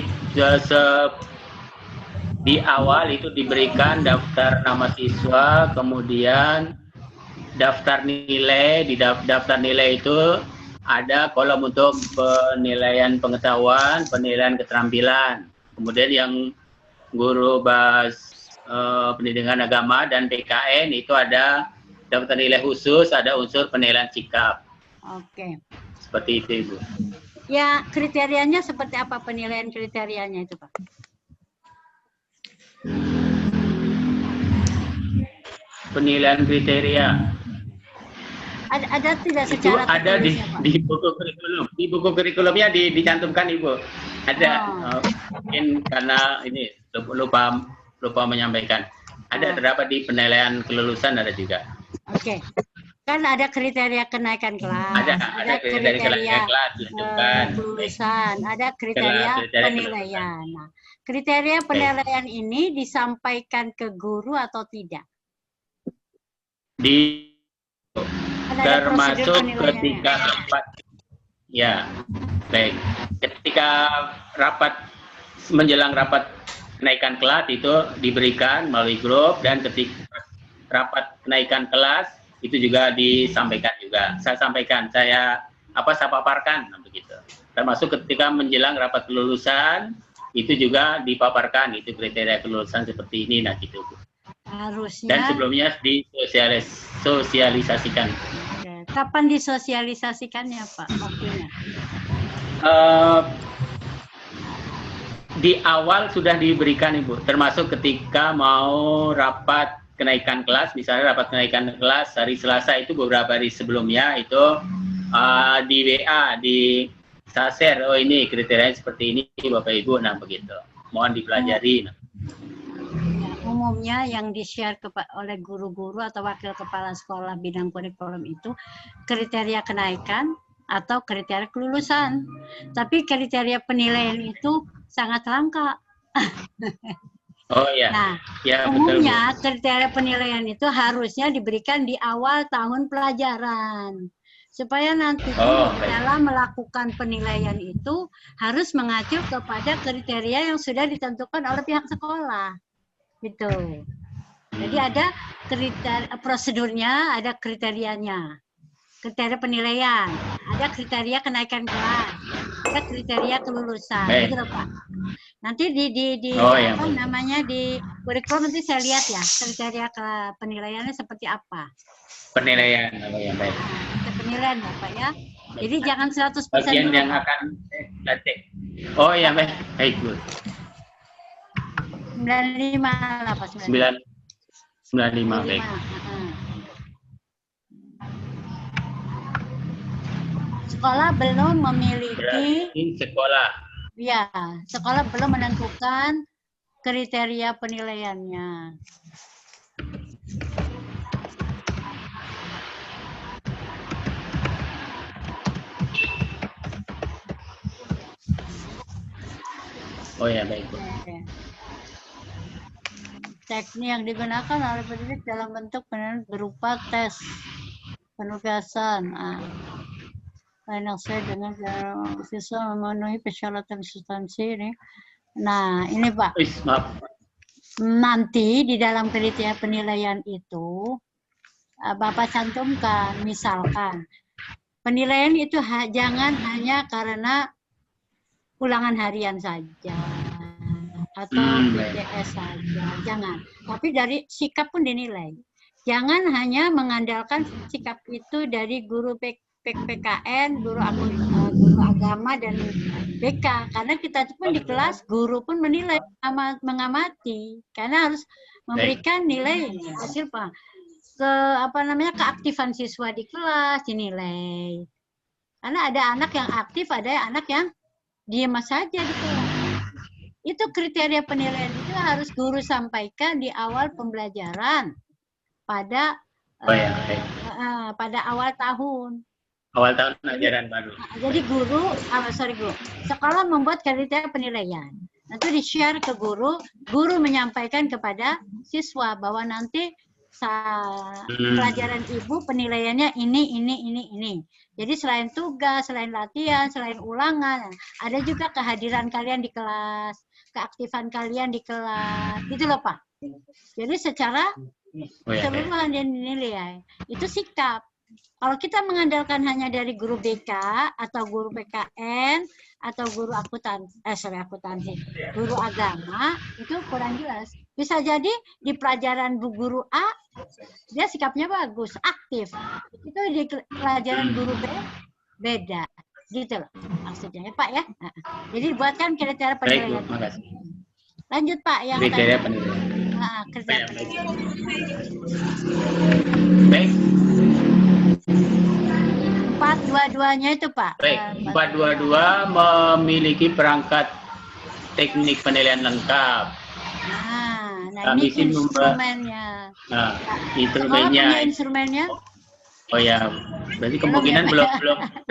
di awal itu diberikan daftar nama siswa, kemudian daftar nilai. Di daftar nilai itu ada kolom untuk penilaian pengetahuan, penilaian keterampilan. Kemudian yang guru pendidikan agama dan PKN itu ada daftar nilai khusus, ada unsur penilaian sikap. Oke. Seperti itu, Ibu. Ya, kriterianya seperti apa penilaian kriterianya itu, Pak? Penilaian kriteria. Ada tidak Itu secara ada tertulisnya, Pak? di buku kurikulum. Di buku kurikulumnya dicantumkan, Ibu. Ada. Mungkin karena ini lupa menyampaikan. Ada terdapat di penilaian kelulusan ada juga. Oke. Kan ada kriteria kenaikan kelas. Ada kriteria kenaikan kelas dicantumkan. Kelulusan, ada kriteria penilaian. Nah, kriteria penilaian ini disampaikan ke guru atau tidak? Termasuk ketika rapat, ya, baik. Ketika menjelang rapat kenaikan kelas itu diberikan melalui grup, dan ketika rapat kenaikan kelas itu juga disampaikan juga. Saya sampaikan, saya paparkan begitu. Termasuk ketika menjelang rapat kelulusan itu juga dipaparkan, itu kriteria kelulusan seperti ini, nah gitu. Harusnya. Dan sebelumnya disosialisasikan. Oke. Kapan disosialisasikannya, Pak? Waktunya? Di awal sudah diberikan, Ibu. Termasuk ketika mau rapat kenaikan kelas, misalnya rapat kenaikan kelas hari Selasa itu beberapa hari sebelumnya itu di WA, di Saser, oh ini kriterianya seperti ini, Bapak Ibu, nah begitu. Mohon dipelajari. Umumnya yang di-share oleh guru-guru atau wakil kepala sekolah bidang kurikulum itu kriteria kenaikan atau kriteria kelulusan. Tapi kriteria penilaian itu sangat langka. Oh iya. Nah, ya, umumnya betul. Kriteria penilaian itu harusnya diberikan di awal tahun pelajaran. Supaya nanti dalam melakukan penilaian itu harus mengacu kepada kriteria yang sudah ditentukan oleh pihak sekolah. Gitu. Jadi ada prosedurnya, ada kriterianya. Kriteria penilaian, ada kriteria kenaikan kelas, ada kriteria kelulusan. Gitu loh, Pak. Nanti di namanya di kurikulum nanti saya lihat ya kriteria penilaiannya seperti apa. Penilaian, yang baik. Penilaian, Bapak ya. Jadi jangan 100%. Bagian yang akan latih. Oh ya, baik. Baik, Bu. 95 lah, Pak. 95, baik. Sekolah belum memiliki. Sekolah. Ya, sekolah belum menentukan kriteria penilaiannya. Oh ya, baik, Bu. Teknik yang digunakan oleh pendidik dalam bentuk penilaian berupa tes penugasan. Enak saya dengan siswa memenuhi persyaratan substansi ini. Nah, ini Pak. Nanti di dalam kriteria penilaian itu Bapak cantumkan, misalkan penilaian itu jangan hanya karena ulangan harian saja atau BPS saja, jangan. Tapi dari sikap pun dinilai. Jangan hanya mengandalkan sikap itu dari guru PKN, guru agama dan BK, karena kita pun di kelas guru pun menilai, mengamati, karena harus memberikan nilai hasil keaktifan siswa di kelas dinilai. Karena ada anak yang aktif, ada anak yang diam saja di kelas. Itu kriteria penilaian itu harus guru sampaikan di awal pembelajaran pada pada awal tahun. Awal tahun ajaran baru. Jadi guru, sekolah membuat kriteria penilaian. Nanti di-share ke guru, guru menyampaikan kepada siswa bahwa nanti pelajaran ibu penilaiannya ini. Jadi selain tugas, selain latihan, selain ulangan, ada juga kehadiran kalian di kelas, keaktifan kalian di kelas, gitu loh Pak. Jadi secara keseluruhan dinilai, itu sikap. Kalau kita mengandalkan hanya dari guru BK atau guru PKN atau guru akuntansi, guru agama, itu kurang jelas. Bisa jadi di pelajaran bu guru A, dia sikapnya bagus, aktif. Itu di pelajaran guru B, beda. Gitu loh maksudnya ya Pak ya. Jadi buatkan kriteria penilaian. Lanjut Pak yang kriteria penilaian. Kriteria penilaian. Baik. 422-nya itu Pak. Baik, 422 memiliki perangkat teknik penilaian lengkap. Nah ini instrumennya. Instrumennya. Instrumennya. Oh ya, berarti kemungkinan belum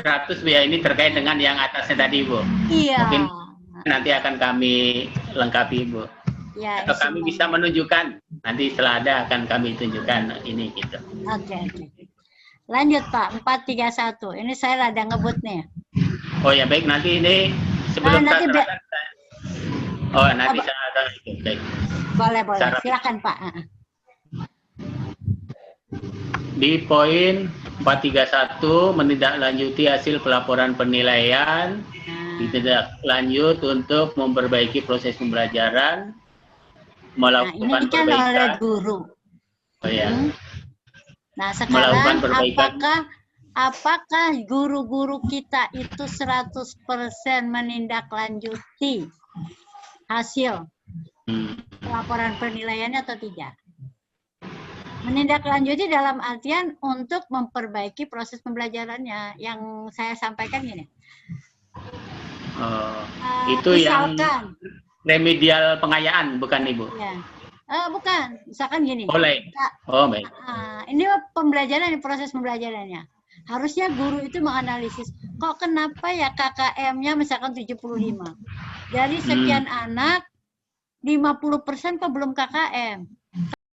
100 Bu ya, ini terkait dengan yang atasnya tadi Bu. Iya. Mungkin nanti akan kami lengkapi Bu. Ya, atau kami bisa menunjukkan, nanti setelah ada akan kami tunjukkan ini gitu. Oke. Lanjut Pak, 431. Ini saya rada ngebut nih. Oh ya baik, nanti ini sebelum nanti nanti saya ada itu. Baik. Boleh. Silakan Pak. Di poin 431 menindaklanjuti hasil pelaporan penilaian, ditindaklanjut untuk memperbaiki proses pembelajaran, melakukan ini kan perbaikan oleh guru. Oh ya. Nah sekarang apakah guru-guru kita itu 100% menindaklanjuti hasil pelaporan penilaiannya atau tidak? Menindaklanjuti dalam artian untuk memperbaiki proses pembelajarannya. Yang saya sampaikan gini. Itu misalkan, yang remedial pengayaan, bukan Ibu? Ya. Bukan. Misalkan gini. Baik. Ini pembelajaran, proses pembelajarannya. Harusnya guru itu menganalisis, kok kenapa ya KKM-nya misalkan 75. Dari sekian anak, 50% kok belum KKM.